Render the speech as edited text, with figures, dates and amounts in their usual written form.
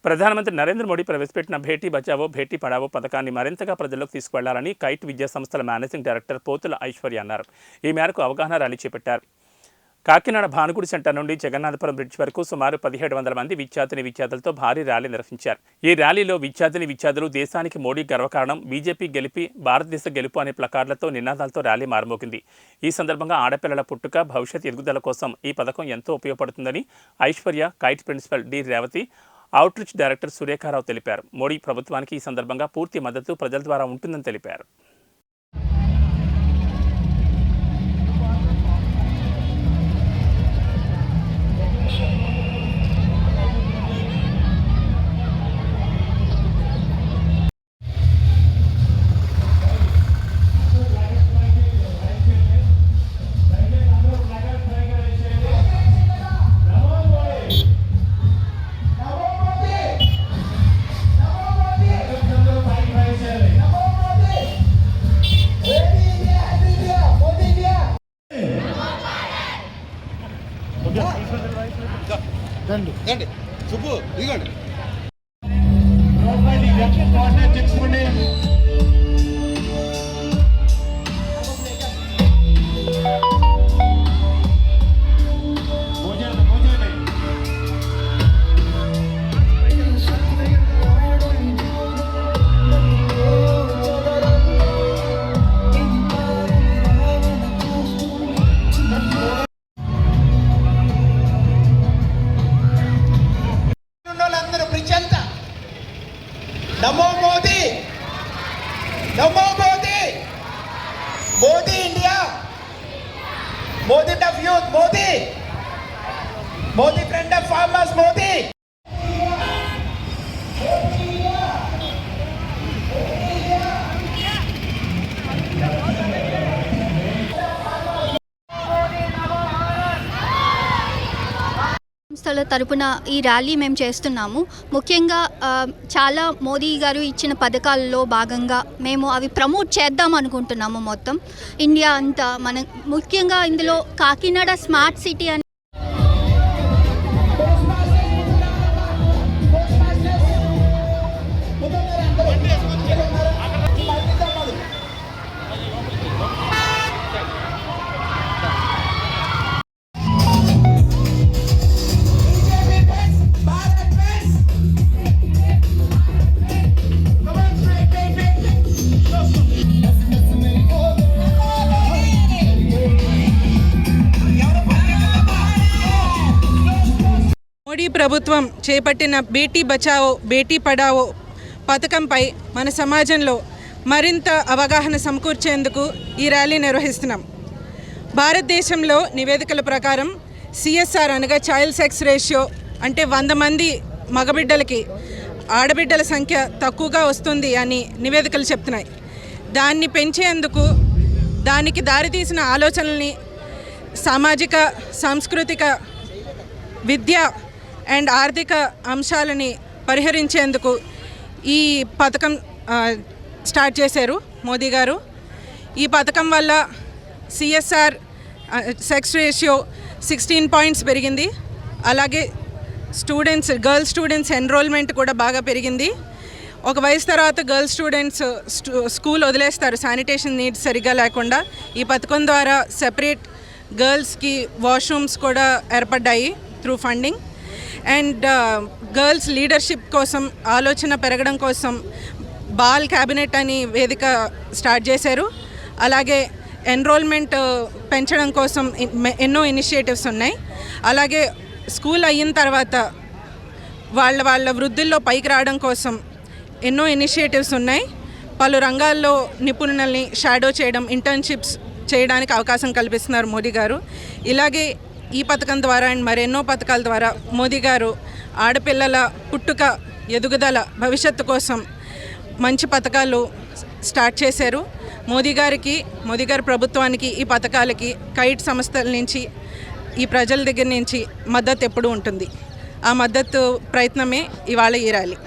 ప్రధానమంత్రి నరేంద్ర మోడీ ప్రవేశపెట్టిన భేటీ బచావో భేటీ పడావో పథకాన్ని మరింతగా ప్రజల్లోకి తీసుకువెళ్లాలని కైట్ విద్యా సంస్థల మేనేజింగ్ డైరెక్టర్ పోతుల ఐశ్వర్య అన్నారు. ఈ మేరకు అవగాహన ర్యాలీ చేపట్టారు. కాకినాడ భానుగుడి సెంటర్ నుండి జగన్నాథపురం బ్రిడ్జ్ వరకు సుమారు 1700 మంది విద్యార్థులతో భారీ ర్యాలీ నిర్వహించారు. ఈ ర్యాలీలో విద్యార్థులు దేశానికి మోడీ గర్వకారణం, బీజేపీ గెలిపి భారతదేశ గెలుపు అనే ప్లకార్డులతో నినాదాలతో ర్యాలీ మారుమోగింది. ఈ సందర్భంగా ఆడపిల్లల పుట్టుక, భవిష్యత్ ఎదుగుదల కోసం ఈ పథకం ఎంతో ఉపయోగపడుతుందని Aishwarya, Kite principal D Revathi, outreach director Surekha Rao తెలిపారు. మోడీ ప్రభుత్వానికి ఈ సందర్భంగా పూర్తి మద్దతు ప్రజల ద్వారా ఉంటుందని తెలిపారు. సుబ్బు దిగండి. नमो मोदी, नमो Modi, Modi India, Modi of youth, Modi friend of farmers, Modi. సంస్థల తరపున ఈ ర్యాలీ మేము చేస్తున్నాము. ముఖ్యంగా చాలా మోదీ గారు ఇచ్చిన పథకాలలో భాగంగా మేము అవి ప్రమోట్ చేద్దాం అనుకుంటున్నాము. మొత్తం ఇండియా అంతా ముఖ్యంగా ఇందులో కాకినాడ స్మార్ట్ సిటీ అని మోడీ ప్రభుత్వం చేపట్టిన బేటీ బచావో బేటీ పడావో పథకంపై మన సమాజంలో మరింత అవగాహన సమకూర్చేందుకు ఈ ర్యాలీ నిర్వహిస్తున్నాం. భారతదేశంలో నివేదికల ప్రకారం సిఎస్ఆర్ అనగా చైల్డ్ సెక్స్ రేషియో అంటే 100 మంది మగబిడ్డలకి ఆడబిడ్డల సంఖ్య తక్కువగా వస్తుంది అని నివేదికలు చెప్తున్నాయి. దాన్ని పెంచేందుకు దానికి దారితీసిన ఆలోచనల్ని సామాజిక, సాంస్కృతిక, విద్య అండ్ ఆర్థిక అంశాలని పరిహరించేందుకు ఈ పథకం స్టార్ట్ చేశారు మోదీ గారు. ఈ పథకం వల్ల సిఎస్ఆర్ సెక్స్ రేషియో 16 పాయింట్స్ పెరిగింది. అలాగే గర్ల్స్ స్టూడెంట్స్ ఎన్రోల్మెంట్ కూడా బాగా పెరిగింది. ఒక వయసు తర్వాత గర్ల్స్ స్టూడెంట్స్ స్కూల్ వదిలేస్తారు శానిటేషన్ నీడ్స్ సరిగా లేకుండా. ఈ పథకం ద్వారా సెపరేట్ గర్ల్స్కి వాష్రూమ్స్ కూడా ఏర్పడ్డాయి through funding. And girls leadership కోసం ఆలోచన పెరగడం కోసం బాల్ క్యాబినెట్ అని వేదిక స్టార్ట్ చేశారు. అలాగే ఎన్రోల్మెంట్ పెంచడం కోసం ఎన్నో ఇనిషియేటివ్స్ ఉన్నాయి. అలాగే స్కూల్ అయిన తర్వాత వాళ్ళ వృద్ధుల్లో పైకి రావడం కోసం ఎన్నో ఇనిషియేటివ్స్ ఉన్నాయి. పలు రంగాల్లో నిపుణులని షాడో చేయడం, ఇంటర్న్షిప్స్ చేయడానికి అవకాశం కల్పిస్తున్నారు మోదీ గారు. ఇలాగే ఈ పథకం ద్వారా అండ్ మరెన్నో పథకాల ద్వారా మోదీ గారు ఆడపిల్లల పుట్టుక, ఎదుగుదల, భవిష్యత్తు కోసం మంచి పథకాలు స్టార్ట్ చేశారు. మోదీ గారి ప్రభుత్వానికి, ఈ పథకాలకి కైట్ సంస్థల నుంచి, ఈ ప్రజల దగ్గర నుంచి మద్దతు ఎప్పుడూ ఉంటుంది. ఆ మద్దతు ప్రయత్నమే ఇవాళ ఈ ర్యాలీ.